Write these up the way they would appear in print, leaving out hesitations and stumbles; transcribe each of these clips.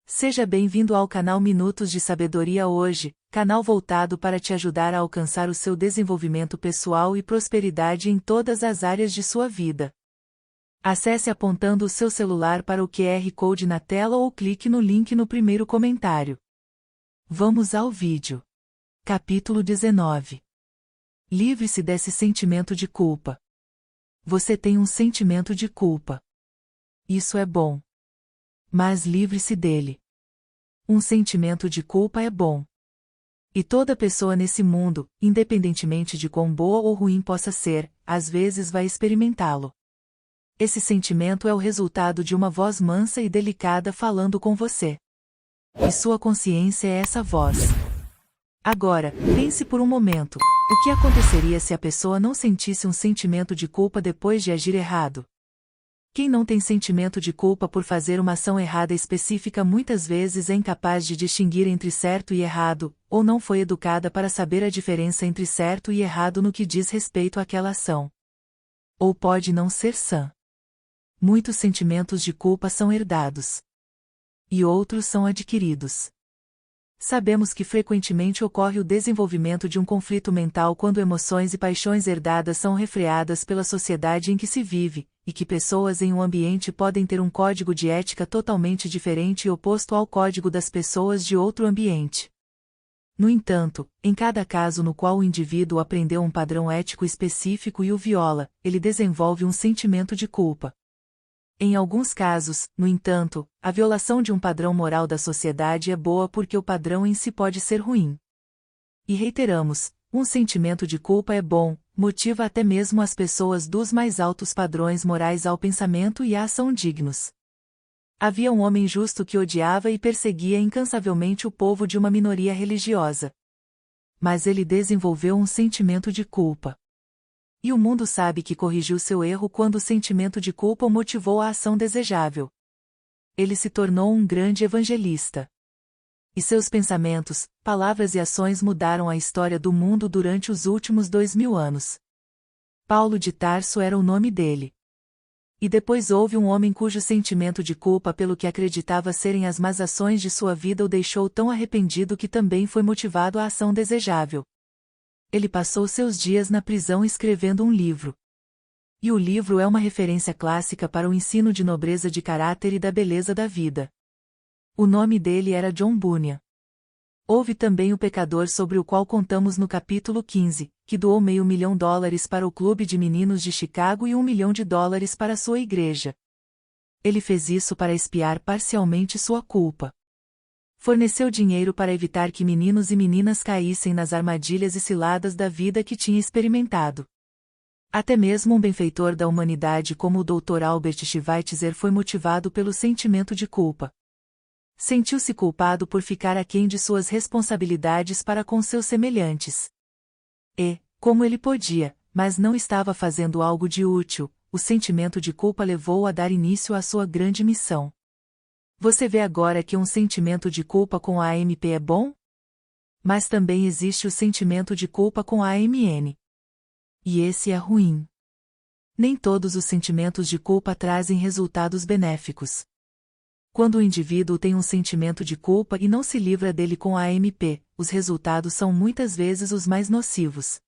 Seja bem-vindo ao canal Minutos de Sabedoria hoje, canal voltado para te ajudar a alcançar o seu desenvolvimento pessoal e prosperidade em todas as áreas de sua vida. Acesse apontando o seu celular para o QR Code na tela ou clique no link no primeiro comentário. Vamos ao vídeo. Capítulo 19. Livre-se desse sentimento de culpa. Você tem um sentimento de culpa. Isso é bom. Mas livre-se dele. Um sentimento de culpa é bom. E toda pessoa nesse mundo, independentemente de quão boa ou ruim possa ser, às vezes vai experimentá-lo. Esse sentimento é o resultado de uma voz mansa e delicada falando com você. E sua consciência é essa voz. Agora, pense por um momento, o que aconteceria se a pessoa não sentisse um sentimento de culpa depois de agir errado? Quem não tem sentimento de culpa por fazer uma ação errada específica muitas vezes é incapaz de distinguir entre certo e errado, ou não foi educada para saber a diferença entre certo e errado no que diz respeito àquela ação. Ou pode não ser sã. Muitos sentimentos de culpa são herdados. E outros são adquiridos. Sabemos que frequentemente ocorre o desenvolvimento de um conflito mental quando emoções e paixões herdadas são refreadas pela sociedade em que se vive, e que pessoas em um ambiente podem ter um código de ética totalmente diferente e oposto ao código das pessoas de outro ambiente. No entanto, em cada caso no qual o indivíduo aprendeu um padrão ético específico e o viola, ele desenvolve um sentimento de culpa. Em alguns casos, no entanto, a violação de um padrão moral da sociedade é boa porque o padrão em si pode ser ruim. E reiteramos, um sentimento de culpa é bom, motiva até mesmo as pessoas dos mais altos padrões morais ao pensamento e à ação dignos. Havia um homem justo que odiava e perseguia incansavelmente o povo de uma minoria religiosa. Mas ele desenvolveu um sentimento de culpa. E o mundo sabe que corrigiu seu erro quando o sentimento de culpa o motivou à ação desejável. Ele se tornou um grande evangelista. E seus pensamentos, palavras e ações mudaram a história do mundo durante os últimos 2000 anos. Paulo de Tarso era o nome dele. E depois houve um homem cujo sentimento de culpa pelo que acreditava serem as más ações de sua vida o deixou tão arrependido que também foi motivado à ação desejável. Ele passou seus dias na prisão escrevendo um livro. E o livro é uma referência clássica para o ensino de nobreza de caráter e da beleza da vida. O nome dele era John Bunyan. Houve também o pecador sobre o qual contamos no capítulo 15, que doou $500 mil para o Clube de Meninos de Chicago e $1 milhão para sua igreja. Ele fez isso para expiar parcialmente sua culpa. Forneceu dinheiro para evitar que meninos e meninas caíssem nas armadilhas e ciladas da vida que tinha experimentado. Até mesmo um benfeitor da humanidade como o Dr. Albert Schweitzer foi motivado pelo sentimento de culpa. Sentiu-se culpado por ficar aquém de suas responsabilidades para com seus semelhantes. E, como ele podia, mas não estava fazendo algo de útil, o sentimento de culpa levou-o a dar início à sua grande missão. Você vê agora que um sentimento de culpa com a AMP é bom? Mas também existe o sentimento de culpa com a AMN. E esse é ruim. Nem todos os sentimentos de culpa trazem resultados benéficos. Quando o indivíduo tem um sentimento de culpa e não se livra dele com a AMP, os resultados são muitas vezes os mais nocivos.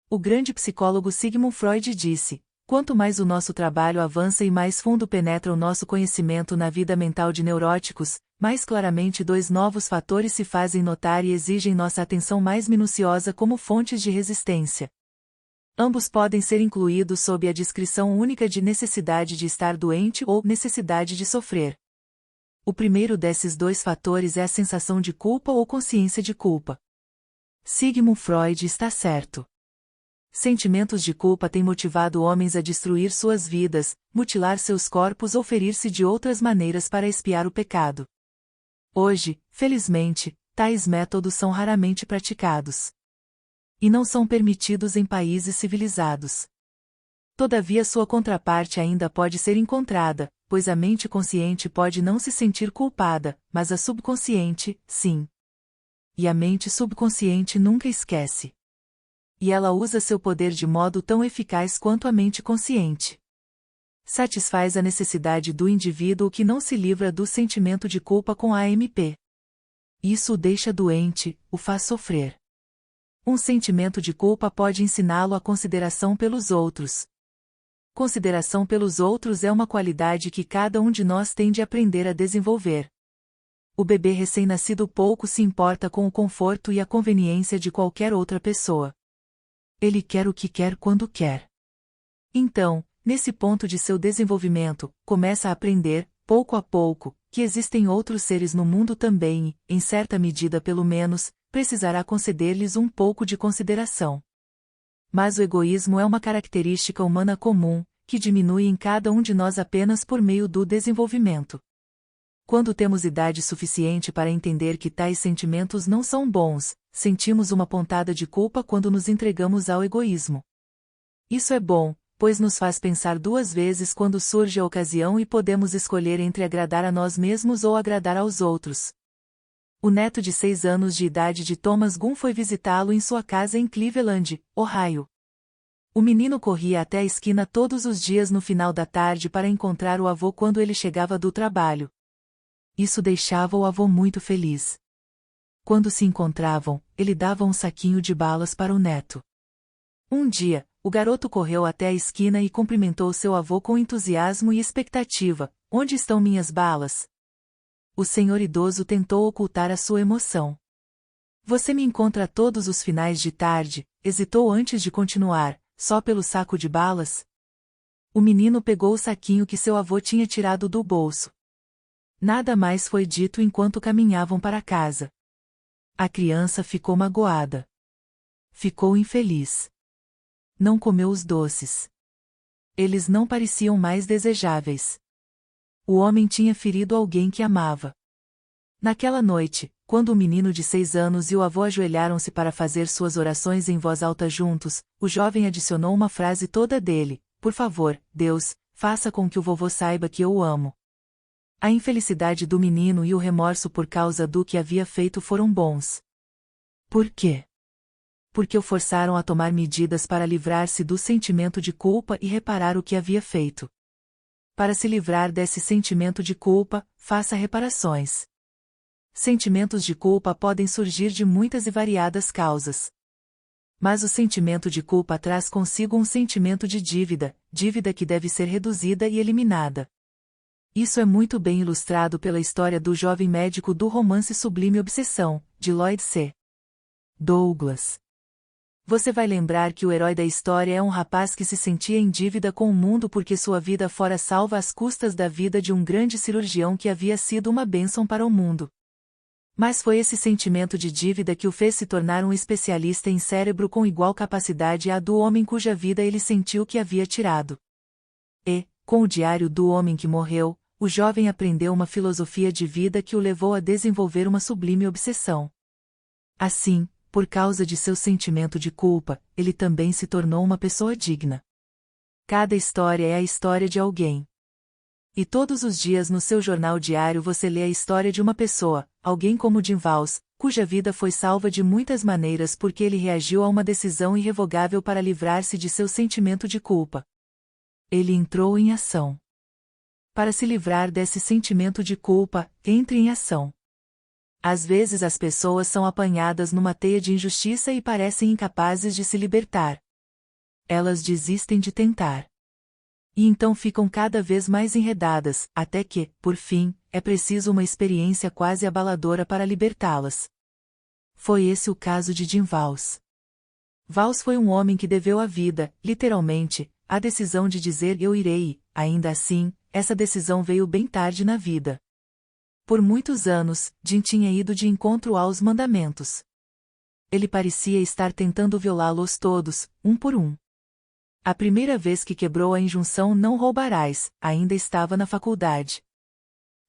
O grande psicólogo Sigmund Freud disse: quanto mais o nosso trabalho avança e mais fundo penetra o nosso conhecimento na vida mental de neuróticos, mais claramente dois novos fatores se fazem notar e exigem nossa atenção mais minuciosa como fontes de resistência. Ambos podem ser incluídos sob a descrição única de necessidade de estar doente ou necessidade de sofrer. O primeiro desses dois fatores é a sensação de culpa ou consciência de culpa. Sigmund Freud está certo. Sentimentos de culpa têm motivado homens a destruir suas vidas, mutilar seus corpos ou ferir-se de outras maneiras para expiar o pecado. Hoje, felizmente, tais métodos são raramente praticados. E não são permitidos em países civilizados. Todavia sua contraparte ainda pode ser encontrada, pois a mente consciente pode não se sentir culpada, mas a subconsciente, sim. E a mente subconsciente nunca esquece. E ela usa seu poder de modo tão eficaz quanto a mente consciente. satisfaz a necessidade do indivíduo que não se livra do sentimento de culpa com AMP. Isso o deixa doente, o faz sofrer. Um sentimento de culpa pode ensiná-lo a consideração pelos outros. Consideração pelos outros é uma qualidade que cada um de nós tem de aprender a desenvolver. O bebê recém-nascido pouco se importa com o conforto e a conveniência de qualquer outra pessoa. Ele quer o que quer quando quer. Então, nesse ponto de seu desenvolvimento, começa a aprender, pouco a pouco, que existem outros seres no mundo também e, em certa medida pelo menos, precisará conceder-lhes um pouco de consideração. Mas o egoísmo é uma característica humana comum, que diminui em cada um de nós apenas por meio do desenvolvimento. Quando temos idade suficiente para entender que tais sentimentos não são bons, sentimos uma pontada de culpa quando nos entregamos ao egoísmo. Isso é bom, pois nos faz pensar duas vezes quando surge a ocasião e podemos escolher entre agradar a nós mesmos ou agradar aos outros. O neto de 6 anos de idade de Thomas Gunn foi visitá-lo em sua casa em Cleveland, Ohio. O menino corria até a esquina todos os dias no final da tarde para encontrar o avô quando ele chegava do trabalho. Isso deixava o avô muito feliz. Quando se encontravam, ele dava um saquinho de balas para o neto. Um dia, o garoto correu até a esquina e cumprimentou seu avô com entusiasmo e expectativa. Onde estão minhas balas? O senhor idoso tentou ocultar a sua emoção. Você me encontra todos os finais de tarde, hesitou antes de continuar, só pelo saco de balas? O menino pegou o saquinho que seu avô tinha tirado do bolso. Nada mais foi dito enquanto caminhavam para casa. A criança ficou magoada. Ficou infeliz. Não comeu os doces. Eles não pareciam mais desejáveis. O homem tinha ferido alguém que amava. Naquela noite, quando o menino de 6 anos e o avô ajoelharam-se para fazer suas orações em voz alta juntos, o jovem adicionou uma frase toda dele: por favor, Deus, faça com que o vovô saiba que eu o amo. A infelicidade do menino e o remorso por causa do que havia feito foram bons. Por quê? Porque o forçaram a tomar medidas para livrar-se do sentimento de culpa e reparar o que havia feito. Para se livrar desse sentimento de culpa, faça reparações. Sentimentos de culpa podem surgir de muitas e variadas causas. Mas o sentimento de culpa traz consigo um sentimento de dívida, dívida que deve ser reduzida e eliminada. Isso é muito bem ilustrado pela história do jovem médico do romance Sublime Obsessão, de Lloyd C. Douglas. Você vai lembrar que o herói da história é um rapaz que se sentia em dívida com o mundo porque sua vida fora salva às custas da vida de um grande cirurgião que havia sido uma bênção para o mundo. Mas foi esse sentimento de dívida que o fez se tornar um especialista em cérebro com igual capacidade à do homem cuja vida ele sentiu que havia tirado. E, com o diário do homem que morreu, o jovem aprendeu uma filosofia de vida que o levou a desenvolver uma sublime obsessão. Assim, por causa de seu sentimento de culpa, ele também se tornou uma pessoa digna. Cada história é a história de alguém. E todos os dias no seu jornal diário você lê a história de uma pessoa, alguém como Jim Valls, cuja vida foi salva de muitas maneiras porque ele reagiu a uma decisão irrevogável para livrar-se de seu sentimento de culpa. Ele entrou em ação. Para se livrar desse sentimento de culpa, entre em ação. Às vezes as pessoas são apanhadas numa teia de injustiça e parecem incapazes de se libertar. Elas desistem de tentar. E então ficam cada vez mais enredadas, até que, por fim, é preciso uma experiência quase abaladora para libertá-las. Foi esse o caso de Jim Valls. Valls foi um homem que deveu a vida, literalmente, à decisão de dizer eu irei, e, ainda assim, essa decisão veio bem tarde na vida. Por muitos anos, Jim tinha ido de encontro aos mandamentos. Ele parecia estar tentando violá-los todos, um por um. A primeira vez que quebrou a injunção não roubarás, ainda estava na faculdade.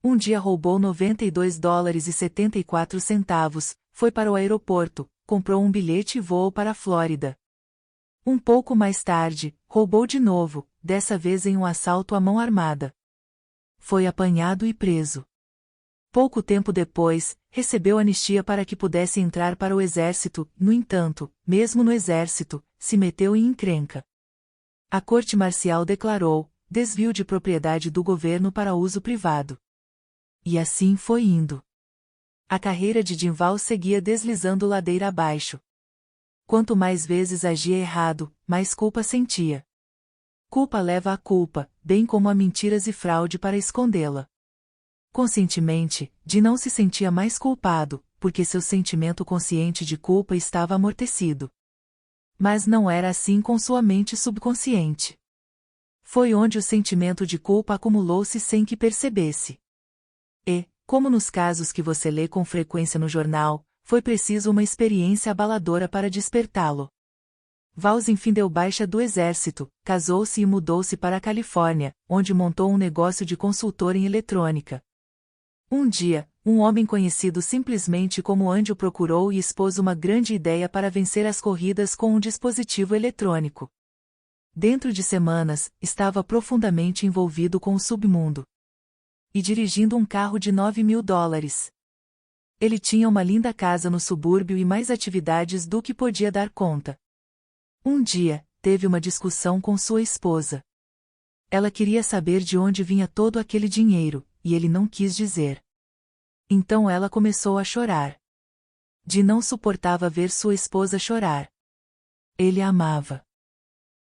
Um dia roubou $92,74, foi para o aeroporto, comprou um bilhete e voou para a Flórida. Um pouco mais tarde, roubou de novo, dessa vez em um assalto à mão armada. Foi apanhado e preso. Pouco tempo depois, recebeu anistia para que pudesse entrar para o exército, no entanto, mesmo no exército, se meteu em encrenca. A corte marcial declarou: desvio de propriedade do governo para uso privado. E assim foi indo. A carreira de Jim Valls seguia deslizando ladeira abaixo. Quanto mais vezes agia errado, mais culpa sentia. Culpa leva a culpa, bem como a mentiras e fraude para escondê-la. Conscientemente, Jim não se sentia mais culpado, porque seu sentimento consciente de culpa estava amortecido. Mas não era assim com sua mente subconsciente. Foi onde o sentimento de culpa acumulou-se sem que percebesse. E, como nos casos que você lê com frequência no jornal, foi preciso uma experiência abaladora para despertá-lo. Valls enfim deu baixa do exército, casou-se e mudou-se para a Califórnia, onde montou um negócio de consultor em eletrônica. Um dia, um homem conhecido simplesmente como Andy o procurou e expôs uma grande ideia para vencer as corridas com um dispositivo eletrônico. Dentro de semanas, estava profundamente envolvido com o submundo. E dirigindo um carro de $9.000. Ele tinha uma linda casa no subúrbio e mais atividades do que podia dar conta. Um dia, teve uma discussão com sua esposa. Ela queria saber de onde vinha todo aquele dinheiro, e ele não quis dizer. Então ela começou a chorar. Jim não suportava ver sua esposa chorar. Ele a amava.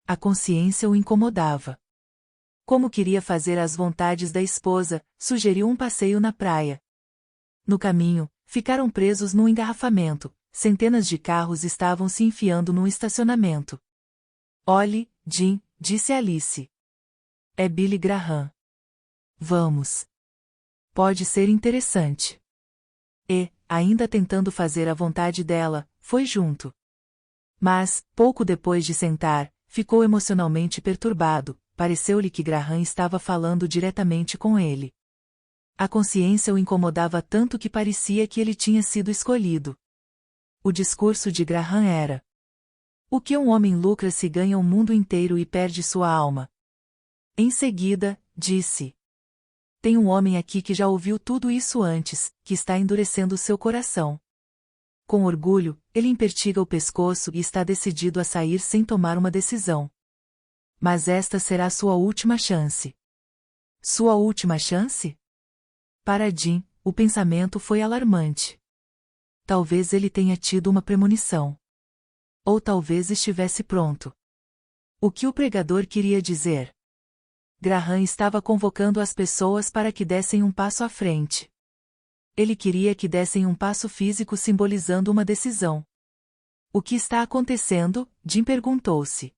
A consciência o incomodava. Como queria fazer as vontades da esposa, sugeriu um passeio na praia. No caminho, ficaram presos num engarrafamento, centenas de carros estavam se enfiando num estacionamento. Olhe, Jim, disse Alice. É Billy Graham. Vamos. Pode ser interessante. E, ainda tentando fazer a vontade dela, foi junto. Mas, pouco depois de sentar, ficou emocionalmente perturbado, pareceu-lhe que Graham estava falando diretamente com ele. A consciência o incomodava tanto que parecia que ele tinha sido escolhido. O discurso de Graham era: o que um homem lucra se ganha o mundo inteiro e perde sua alma? Em seguida, disse: tem um homem aqui que já ouviu tudo isso antes, que está endurecendo seu coração. Com orgulho, ele impertiga o pescoço e está decidido a sair sem tomar uma decisão. Mas esta será sua última chance. Sua última chance? Para Jim, o pensamento foi alarmante. Talvez ele tenha tido uma premonição. Ou talvez estivesse pronto. O que o pregador queria dizer? Graham estava convocando as pessoas para que dessem um passo à frente. Ele queria que dessem um passo físico simbolizando uma decisão. O que está acontecendo? Jim perguntou-se.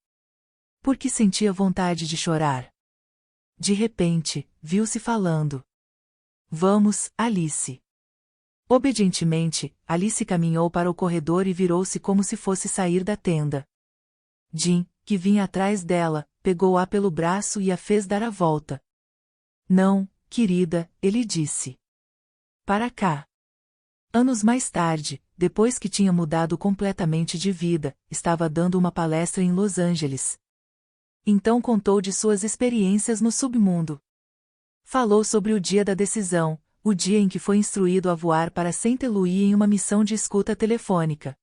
Por que sentia vontade de chorar? De repente, viu-se falando. Vamos, Alice. Obedientemente, Alice caminhou para o corredor e virou-se como se fosse sair da tenda. Jim, que vinha atrás dela, pegou-a pelo braço e a fez dar a volta. Não, querida, ele disse. Para cá. Anos mais tarde, depois que tinha mudado completamente de vida, estava dando uma palestra em Los Angeles. Então contou de suas experiências no submundo. Falou sobre o dia da decisão, o dia em que foi instruído a voar para Saint Louis em uma missão de escuta telefônica.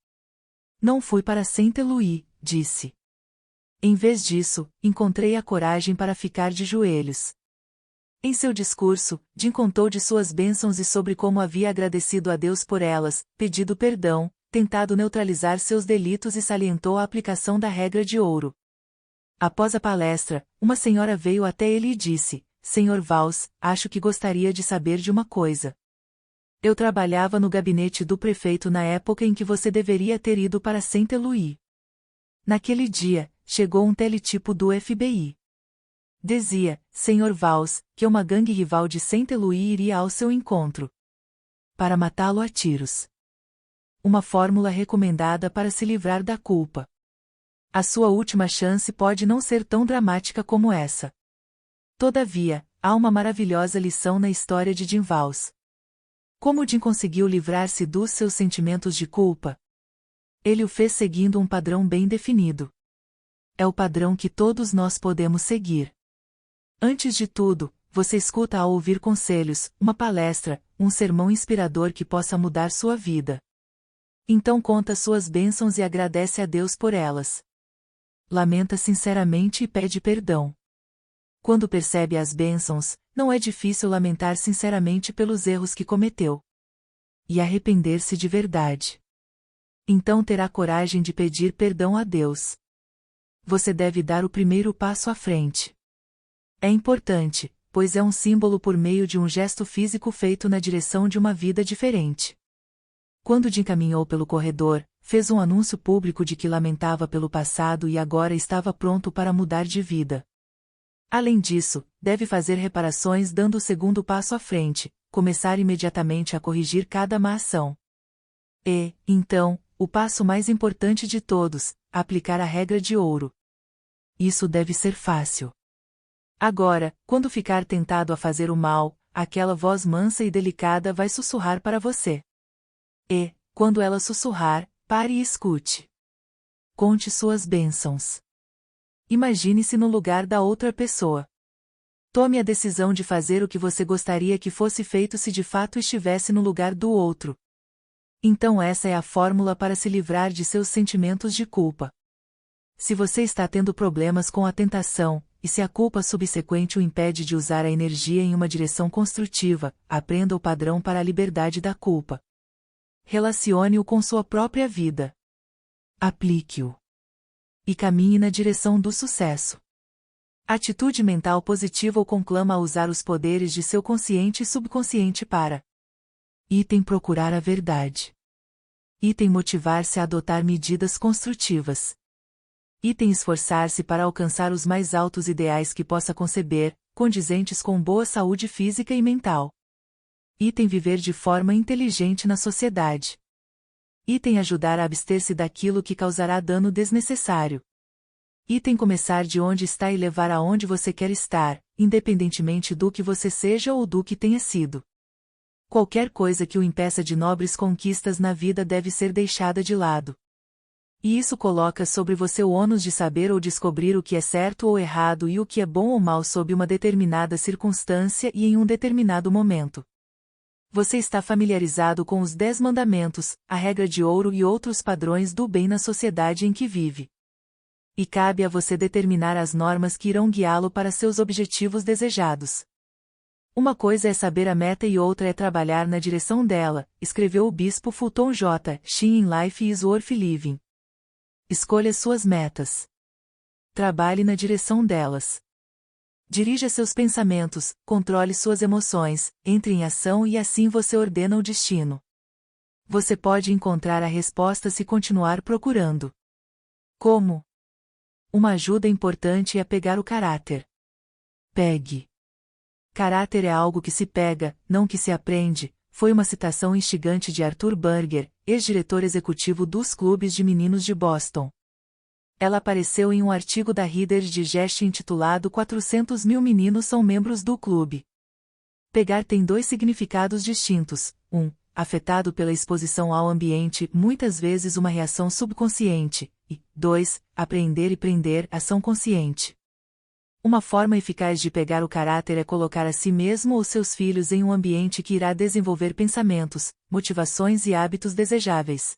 Não fui para Saint Louis, disse. Em vez disso, encontrei a coragem para ficar de joelhos. Em seu discurso, Jim contou de suas bênçãos e sobre como havia agradecido a Deus por elas, pedido perdão, tentado neutralizar seus delitos e salientou a aplicação da regra de ouro. Após a palestra, uma senhora veio até ele e disse: Sr. Valls, acho que gostaria de saber de uma coisa. Eu trabalhava no gabinete do prefeito na época em que você deveria ter ido para Saint Louis. Naquele dia, chegou um teletipo do FBI. Dizia, Sr. Valls, que uma gangue rival de Saint Louis iria ao seu encontro. Para matá-lo a tiros. Uma fórmula recomendada para se livrar da culpa. A sua última chance pode não ser tão dramática como essa. Todavia, há uma maravilhosa lição na história de Jim Valls. Como Jim conseguiu livrar-se dos seus sentimentos de culpa? Ele o fez seguindo um padrão bem definido. É o padrão que todos nós podemos seguir. Antes de tudo, você escuta ao ouvir conselhos, uma palestra, um sermão inspirador que possa mudar sua vida. Então conta suas bênçãos e agradece a Deus por elas. Lamenta sinceramente e pede perdão. Quando percebe as bênçãos, não é difícil lamentar sinceramente pelos erros que cometeu. E arrepender-se de verdade. Então terá coragem de pedir perdão a Deus. Você deve dar o primeiro passo à frente. É importante, pois é um símbolo por meio de um gesto físico feito na direção de uma vida diferente. Quando Jim caminhou pelo corredor, fez um anúncio público de que lamentava pelo passado e agora estava pronto para mudar de vida. Além disso, deve fazer reparações dando o segundo passo à frente, começar imediatamente a corrigir cada má ação. E, então, o passo mais importante de todos, aplicar a regra de ouro. Isso deve ser fácil. Agora, quando ficar tentado a fazer o mal, aquela voz mansa e delicada vai sussurrar para você. E, quando ela sussurrar, pare e escute. Conte suas bênçãos. Imagine-se no lugar da outra pessoa. Tome a decisão de fazer o que você gostaria que fosse feito se de fato estivesse no lugar do outro. Então essa é a fórmula para se livrar de seus sentimentos de culpa. Se você está tendo problemas com a tentação, e se a culpa subsequente o impede de usar a energia em uma direção construtiva, aprenda o padrão para a liberdade da culpa. Relacione-o com sua própria vida. Aplique-o. E caminhe na direção do sucesso. Atitude mental positiva o conclama a usar os poderes de seu consciente e subconsciente para item procurar a verdade. Item motivar-se a adotar medidas construtivas. Item esforçar-se para alcançar os mais altos ideais que possa conceber, condizentes com boa saúde física e mental. Item viver de forma inteligente na sociedade. Item ajudar a abster-se daquilo que causará dano desnecessário. Item começar de onde está e levar aonde você quer estar, independentemente do que você seja ou do que tenha sido. Qualquer coisa que o impeça de nobres conquistas na vida deve ser deixada de lado. E isso coloca sobre você o ônus de saber ou descobrir o que é certo ou errado e o que é bom ou mal sob uma determinada circunstância e em um determinado momento. Você está familiarizado com os 10 mandamentos, a regra de ouro e outros padrões do bem na sociedade em que vive. E cabe a você determinar as normas que irão guiá-lo para seus objetivos desejados. Uma coisa é saber a meta e outra é trabalhar na direção dela, escreveu o bispo Fulton J. Sheen in Life is Worth Living. Escolha suas metas. Trabalhe na direção delas. Dirija seus pensamentos, controle suas emoções, entre em ação e assim você ordena o destino. Você pode encontrar a resposta se continuar procurando. Como? Uma ajuda importante é pegar o caráter. Pegue. Caráter é algo que se pega, não que se aprende, foi uma citação instigante de Arthur Burger, ex-diretor executivo dos clubes de meninos de Boston. Ela apareceu em um artigo da Reader's Digest intitulado 400 mil meninos são membros do clube. Pegar tem 2 significados distintos. 1. Afetado pela exposição ao ambiente, muitas vezes uma reação subconsciente. E 2. Apreender e prender, ação consciente. Uma forma eficaz de pegar o caráter é colocar a si mesmo ou seus filhos em um ambiente que irá desenvolver pensamentos, motivações e hábitos desejáveis.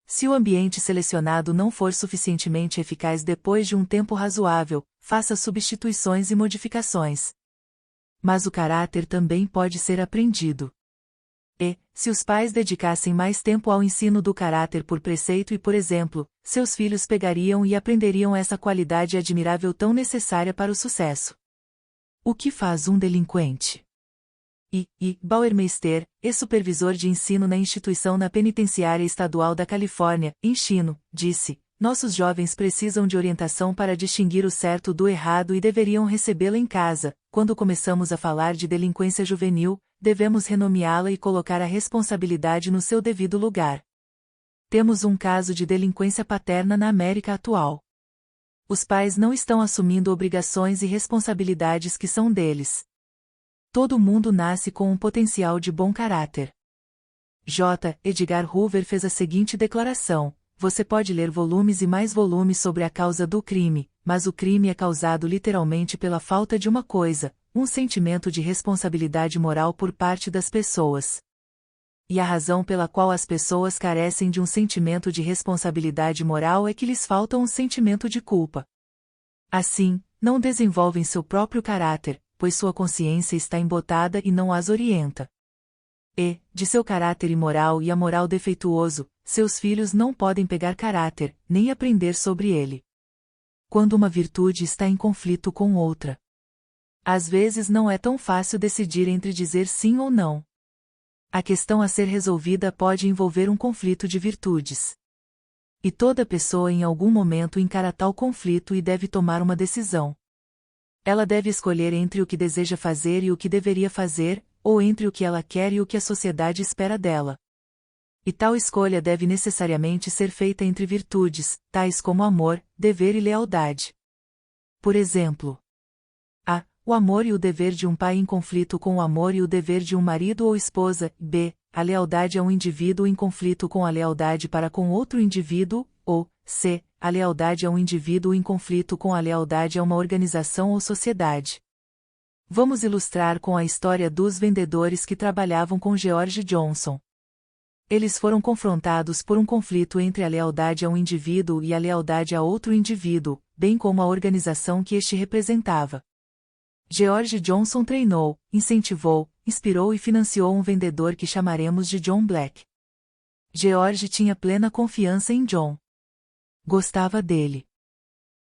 Se o ambiente selecionado não for suficientemente eficaz depois de um tempo razoável, faça substituições e modificações. Mas o caráter também pode ser aprendido. E, se os pais dedicassem mais tempo ao ensino do caráter por preceito e por exemplo, seus filhos pegariam e aprenderiam essa qualidade admirável tão necessária para o sucesso. O que faz um delinquente? Bauermeister, ex-supervisor de ensino na instituição na penitenciária estadual da Califórnia, em Chino, disse: nossos jovens precisam de orientação para distinguir o certo do errado e deveriam recebê-la em casa. Quando começamos a falar de delinquência juvenil, devemos renomeá-la e colocar a responsabilidade no seu devido lugar. Temos um caso de delinquência paterna na América atual. Os pais não estão assumindo obrigações e responsabilidades que são deles. Todo mundo nasce com um potencial de bom caráter. J. Edgar Hoover fez a seguinte declaração: você pode ler volumes e mais volumes sobre a causa do crime, mas o crime é causado literalmente pela falta de uma coisa, um sentimento de responsabilidade moral por parte das pessoas. E a razão pela qual as pessoas carecem de um sentimento de responsabilidade moral é que lhes falta um sentimento de culpa. Assim, não desenvolvem seu próprio caráter, pois sua consciência está embotada e não as orienta. E, de seu caráter imoral e amoral defeituoso, seus filhos não podem pegar caráter, nem aprender sobre ele. Quando uma virtude está em conflito com outra, às vezes não é tão fácil decidir entre dizer sim ou não. A questão a ser resolvida pode envolver um conflito de virtudes. E toda pessoa em algum momento encara tal conflito e deve tomar uma decisão. Ela deve escolher entre o que deseja fazer e o que deveria fazer, ou entre o que ela quer e o que a sociedade espera dela. E tal escolha deve necessariamente ser feita entre virtudes, tais como amor, dever e lealdade. Por exemplo, a. O amor e o dever de um pai em conflito com o amor e o dever de um marido ou esposa. B. A lealdade a um indivíduo em conflito com a lealdade para com outro indivíduo. Ou, c. A lealdade a um indivíduo em conflito com a lealdade a uma organização ou sociedade. Vamos ilustrar com a história dos vendedores que trabalhavam com George Johnson. Eles foram confrontados por um conflito entre a lealdade a um indivíduo e a lealdade a outro indivíduo, bem como a organização que este representava. George Johnson treinou, incentivou, inspirou e financiou um vendedor que chamaremos de John Black. George tinha plena confiança em John. Gostava dele.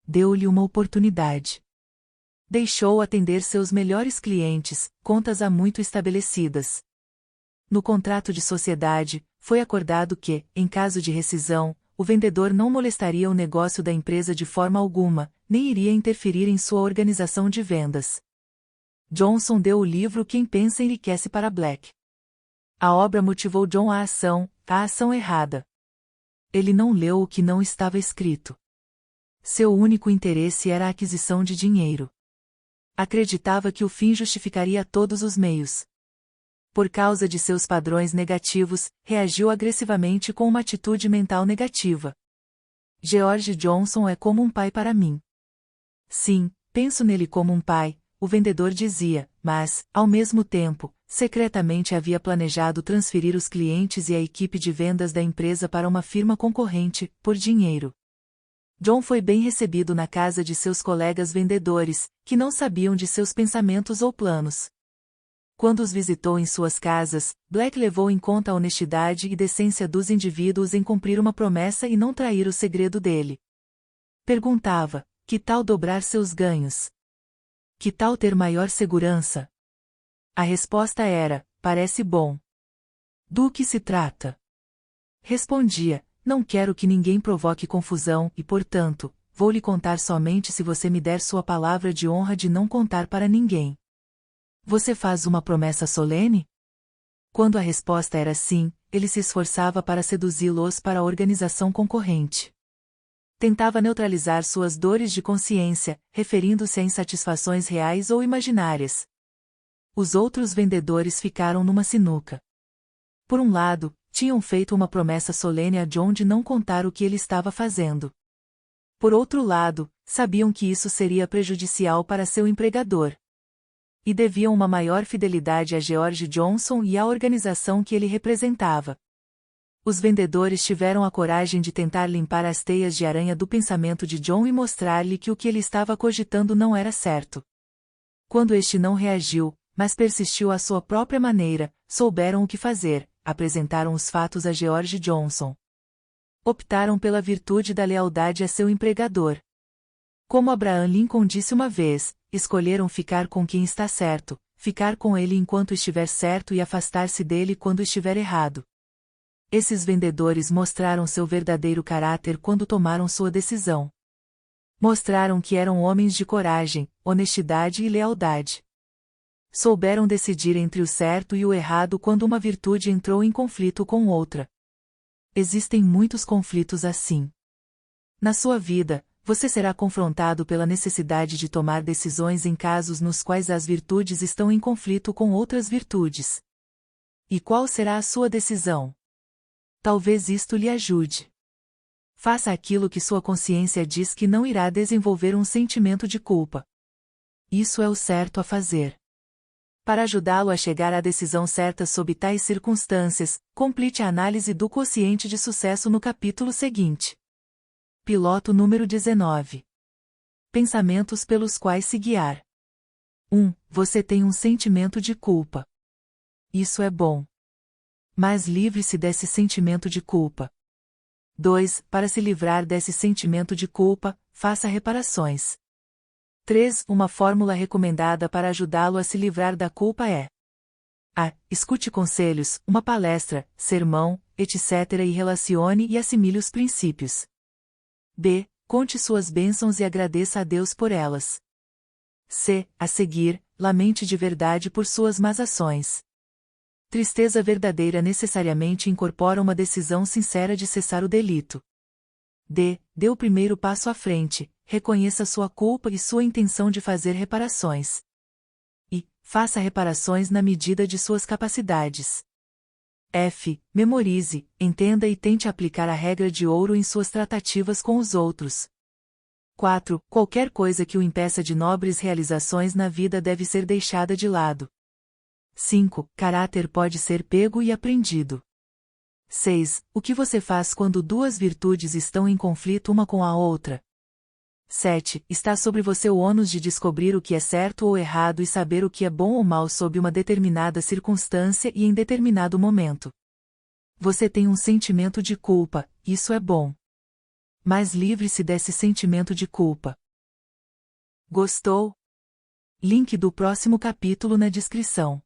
Deu-lhe uma oportunidade. Deixou atender seus melhores clientes, contas há muito estabelecidas. No contrato de sociedade, foi acordado que, em caso de rescisão, o vendedor não molestaria o negócio da empresa de forma alguma, nem iria interferir em sua organização de vendas. Johnson deu o livro Quem Pensa Enriquece para Black. A obra motivou John à ação errada. Ele não leu o que não estava escrito. Seu único interesse era a aquisição de dinheiro. Acreditava que o fim justificaria todos os meios. Por causa de seus padrões negativos, reagiu agressivamente com uma atitude mental negativa. George Johnson é como um pai para mim. Sim, penso nele como um pai, o vendedor dizia, mas, ao mesmo tempo, secretamente havia planejado transferir os clientes e a equipe de vendas da empresa para uma firma concorrente, por dinheiro. John foi bem recebido na casa de seus colegas vendedores, que não sabiam de seus pensamentos ou planos. Quando os visitou em suas casas, Black levou em conta a honestidade e decência dos indivíduos em cumprir uma promessa e não trair o segredo dele. Perguntava, que tal dobrar seus ganhos? Que tal ter maior segurança? A resposta era, parece bom. Do que se trata? Respondia, não quero que ninguém provoque confusão e, portanto, vou lhe contar somente se você me der sua palavra de honra de não contar para ninguém. Você faz uma promessa solene? Quando a resposta era sim, ele se esforçava para seduzi-los para a organização concorrente. Tentava neutralizar suas dores de consciência, referindo-se a insatisfações reais ou imaginárias. Os outros vendedores ficaram numa sinuca. Por um lado, tinham feito uma promessa solene a John de não contar o que ele estava fazendo. Por outro lado, sabiam que isso seria prejudicial para seu empregador. E deviam uma maior fidelidade a George Johnson e à organização que ele representava. Os vendedores tiveram a coragem de tentar limpar as teias de aranha do pensamento de John e mostrar-lhe que o que ele estava cogitando não era certo. Quando este não reagiu, mas persistiu à sua própria maneira, souberam o que fazer, apresentaram os fatos a George Johnson. Optaram pela virtude da lealdade a seu empregador. Como Abraham Lincoln disse uma vez, escolheram ficar com quem está certo, ficar com ele enquanto estiver certo e afastar-se dele quando estiver errado. Esses vendedores mostraram seu verdadeiro caráter quando tomaram sua decisão. Mostraram que eram homens de coragem, honestidade e lealdade. Souberam decidir entre o certo e o errado quando uma virtude entrou em conflito com outra. Existem muitos conflitos assim. Na sua vida, você será confrontado pela necessidade de tomar decisões em casos nos quais as virtudes estão em conflito com outras virtudes. E qual será a sua decisão? Talvez isto lhe ajude. Faça aquilo que sua consciência diz que não irá desenvolver um sentimento de culpa. Isso é o certo a fazer. Para ajudá-lo a chegar à decisão certa sob tais circunstâncias, complete a análise do quociente de sucesso no capítulo seguinte. Piloto número 19. Pensamentos pelos quais se guiar. 1. Você tem um sentimento de culpa. Isso é bom. Mas livre-se desse sentimento de culpa. 2. Para se livrar desse sentimento de culpa, faça reparações. 3. Uma fórmula recomendada para ajudá-lo a se livrar da culpa é: A. Escute conselhos, uma palestra, sermão, etc. e relacione e assimile os princípios. B. Conte suas bênçãos e agradeça a Deus por elas. C. A seguir, lamente de verdade por suas más ações. Tristeza verdadeira necessariamente incorpora uma decisão sincera de cessar o delito. D. Dê o primeiro passo à frente, reconheça sua culpa e sua intenção de fazer reparações. E. Faça reparações na medida de suas capacidades. F. Memorize, entenda e tente aplicar a regra de ouro em suas tratativas com os outros. 4. Qualquer coisa que o impeça de nobres realizações na vida deve ser deixada de lado. 5. Caráter pode ser pego e aprendido. 6. O que você faz quando duas virtudes estão em conflito uma com a outra? 7. Está sobre você o ônus de descobrir o que é certo ou errado e saber o que é bom ou mal sob uma determinada circunstância e em determinado momento. Você tem um sentimento de culpa, isso é bom. Mas livre-se desse sentimento de culpa. Gostou? Link do próximo capítulo na descrição.